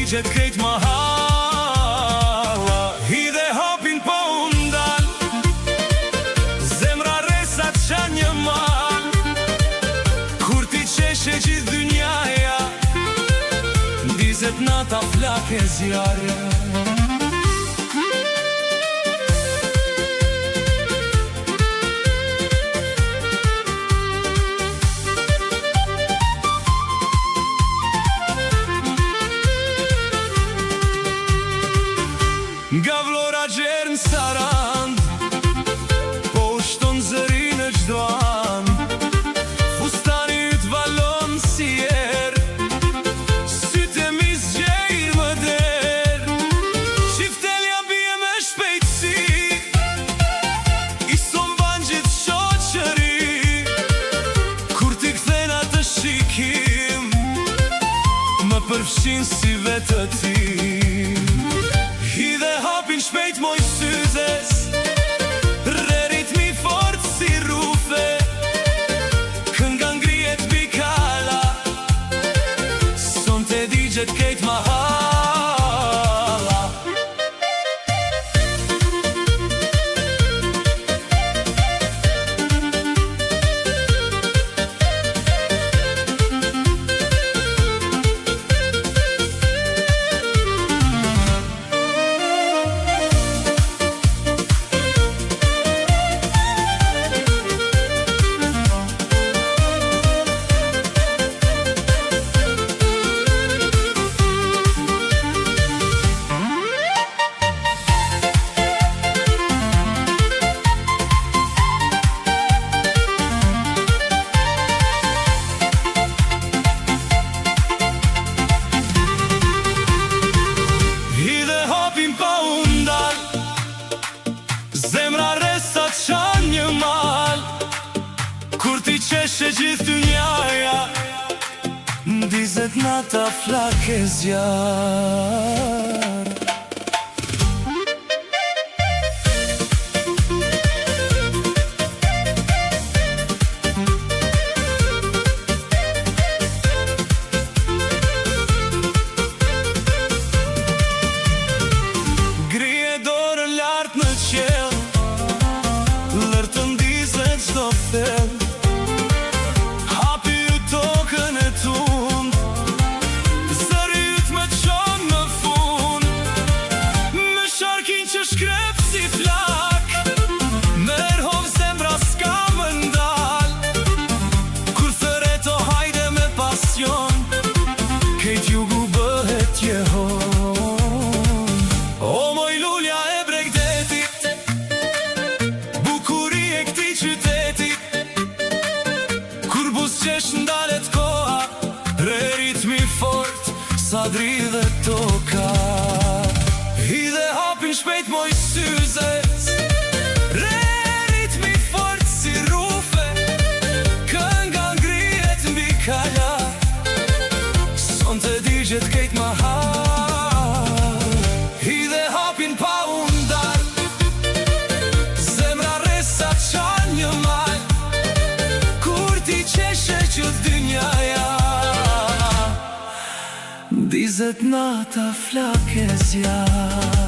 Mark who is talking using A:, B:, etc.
A: digjet krejt ma halla. Hidhe hapin po undal, zemra resa qa një mal. Kur ti qeshe gjithë dynjaja, ndizet nata flake zjarja. Nga Vlora gjerë në Sarand, po ushton zëri në gjdo an. Fustani yt valon si er, sytë e mis gjejr më der. Qiftelja bie me shpejtësi, i son ban gjithë shoqëri. Kur ti kthen atë shikim, më përfshin si vetë ti. Hidhe hapin shpejt moj syzes, re ritmi fort si rufe. Kënga ngrihet mbi kala, son te digjet krejt ma halla. Zemra resa qa një mal. Kur ti qeshe gjithë dynjaja, ndizet nata flake zjarë. Grije dorën lartë në qel, lërtë ndizet qdo thel. Hapi ju tokën e tund, zëri yt me qon në fund. Me sharkin që shkrep si flak, mer hov zemra s'ka më ndal. Kur thëret o hajde me pasion, kejt jugu bëhet jehon. O moj lulja e Bregdetit, bukuri e këti qyteti. Kur buzqesh ndalet koha, re ritmi fort sa dridhe toka. Hidhe hapin shpejt moj syzes, re ritmi fort si rufe. Kënga ngrihet mbi kala, son te digjet krejt ma halla. Hidhe hapin pa undar, zemra resa qa një mal. Kur ti qeshe gjithë dynjaja, ndizet nata flake zjarë.